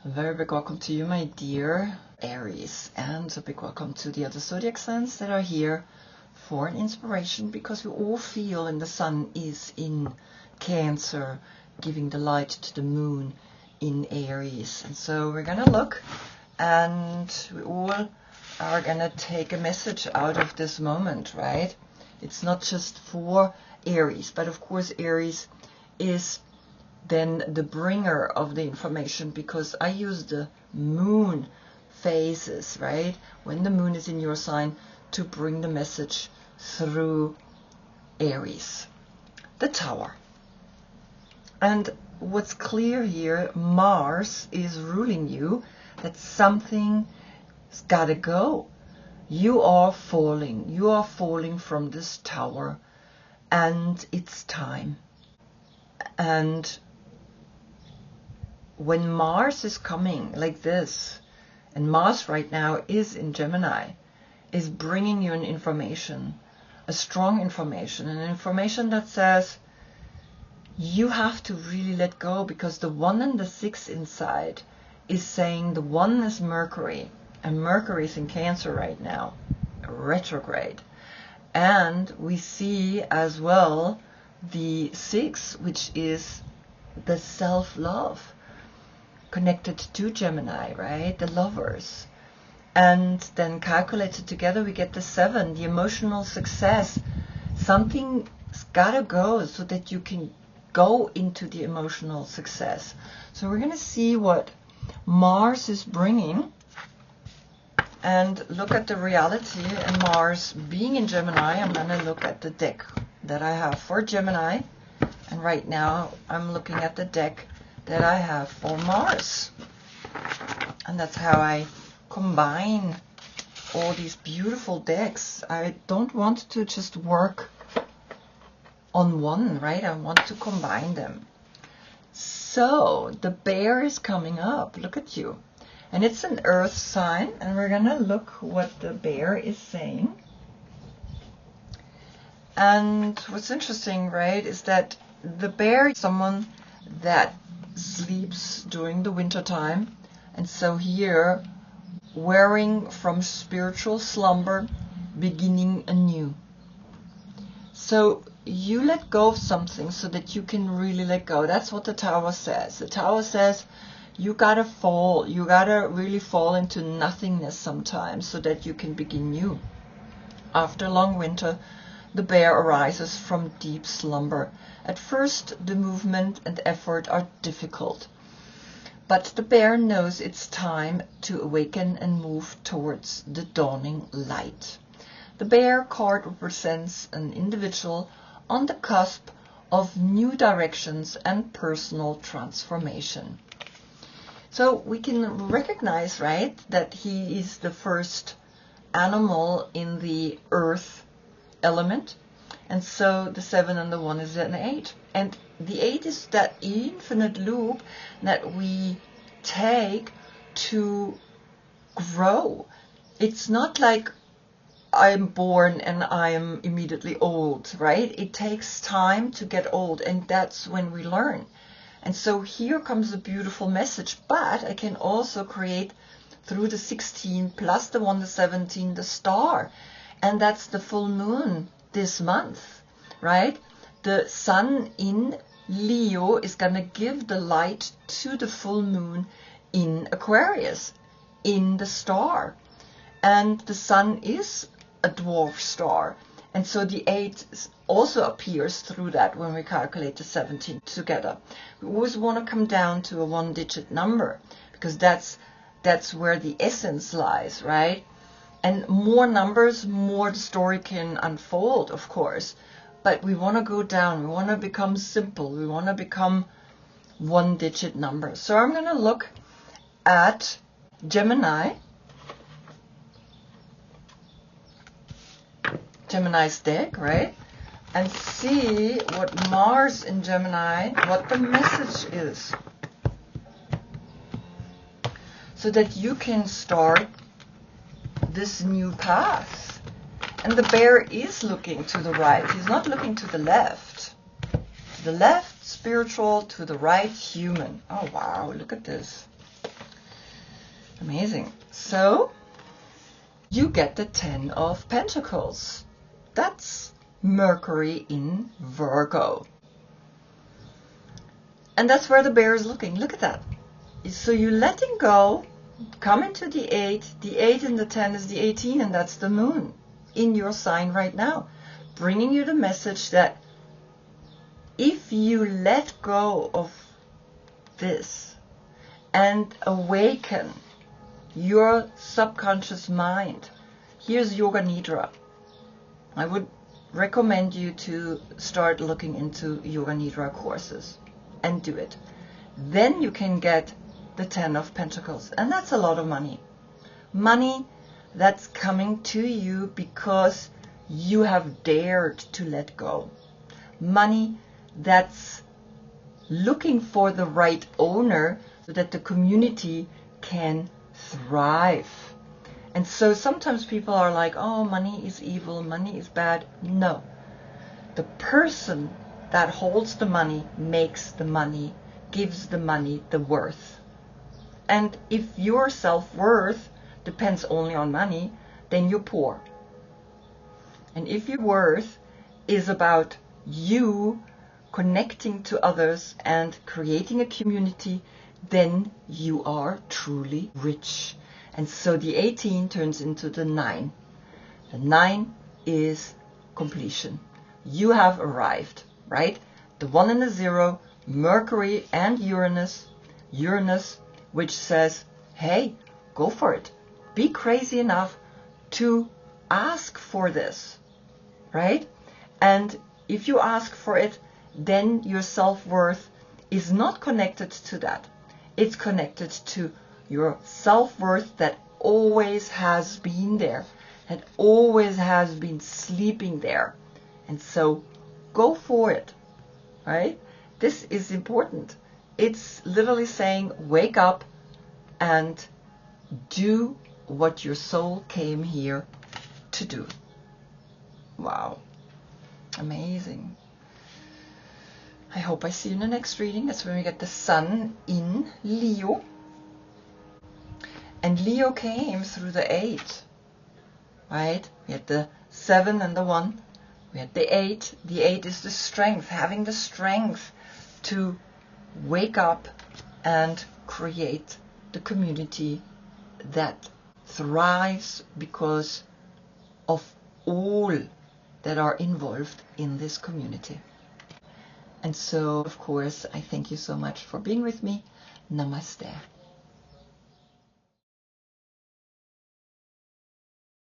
A very big welcome to you, my dear Aries, and a big welcome to the other zodiac signs that are here for an inspiration, because we all feel, and the sun is in Cancer, giving the light to the moon in Aries. And so we're gonna look, and we all are gonna take a message out of this moment, right? It's not just for Aries, but of course Aries is then the bringer of the information, because I use the moon phases, right, when the moon is in your sign, to bring the message through Aries. The Tower. And what's clear here, Mars is ruling you, that something's gotta go. You are falling from this tower, and it's time. And when Mars is coming like this, and Mars right now is in Gemini, is bringing you an information, a strong information, an information that says you have to really let go, because the 1 and the 6 inside is saying the 1 is Mercury, and Mercury is in Cancer right now, retrograde. And we see as well the 6, which is the self-love, connected to Gemini, right? The lovers. And then calculated together, we get the 7, the emotional success. Something's gotta go so that you can go into the emotional success. So we're gonna see what Mars is bringing, and look at the reality. And Mars being in Gemini, I'm gonna look at the deck that I have for Gemini. And right now I'm looking at the deck that I have for Mars. And that's how I combine all these beautiful decks. I don't want to just work on one, right? I want to combine them. So the bear is coming up. Look at you. And it's an earth sign, and we're gonna look what the bear is saying. And what's interesting, right, is that the bear is someone that sleeps during the winter time, and so here, wearing from spiritual slumber, beginning anew. So you let go of something so that you can really let go. That's what the Tower says. The Tower says you gotta fall, you gotta really fall into nothingness sometimes so that you can begin new. After a long winter, the bear arises from deep slumber. At first, the movement and effort are difficult, but the bear knows it's time to awaken and move towards the dawning light. The bear card represents an individual on the cusp of new directions and personal transformation. So we can recognize, right, that he is the first animal in the earth element. And so the 7 and the 1 is an 8. And the 8 is that infinite loop that we take to grow. It's not like I'm born and I'm immediately old, right? It takes time to get old, and that's when we learn. And so here comes a beautiful message, but I can also create through the 16 plus the 1, the 17, the star. And that's the full moon this month, right? The sun in Leo is going to give the light to the full moon in Aquarius, in the star. And the sun is a dwarf star. And so the 8 also appears through that when we calculate the 17 together. We always want to come down to a 1-digit number, because that's where the essence lies, right? And more numbers, more the story can unfold, of course. But we want to go down. We want to become simple. We want to become 1-digit numbers. So I'm going to look at Gemini. Gemini's deck, right? And see what Mars in Gemini, what the message is. So that you can start this new path. And the bear is looking to the right. He's not looking to the left. To the left, spiritual. To the right, human. Oh, wow. Look at this. Amazing. So you get the 10 of Pentacles. That's Mercury in Virgo. And that's where the bear is looking. Look at that. So you're letting go, come into the 8. The 8 and the 10 is the 18, and that's the moon in your sign right now, bringing you the message that if you let go of this and awaken your subconscious mind, here's Yoga Nidra. I would recommend you to start looking into Yoga Nidra courses and do it. Then you can get the 10 of Pentacles, and that's a lot of money. Money that's coming to you because you have dared to let go. Money that's looking for the right owner so that the community can thrive. And so sometimes people are like, oh, money is evil, money is bad. No. The person that holds the money makes the money, gives the money the worth. And if your self-worth depends only on money, then you're poor. And if your worth is about you connecting to others and creating a community, then you are truly rich. And so the 18 turns into the 9. The 9 is completion. You have arrived, right? The 1 and the 0, Mercury and Uranus, which says, hey, go for it. Be crazy enough to ask for this, right? And if you ask for it, then your self-worth is not connected to that. It's connected to your self-worth that always has been there, that always has been sleeping there. And so go for it, right? This is important. It's literally saying, wake up and do what your soul came here to do. Wow. Amazing. I hope I see you in the next reading. That's when we get the sun in Leo. And Leo came through the 8, right? We had the 7 and the 1. We had the 8. The 8 is the strength, having the strength to wake up and create the community that thrives because of all that are involved in this community. And so, of course, I thank you so much for being with me. Namaste.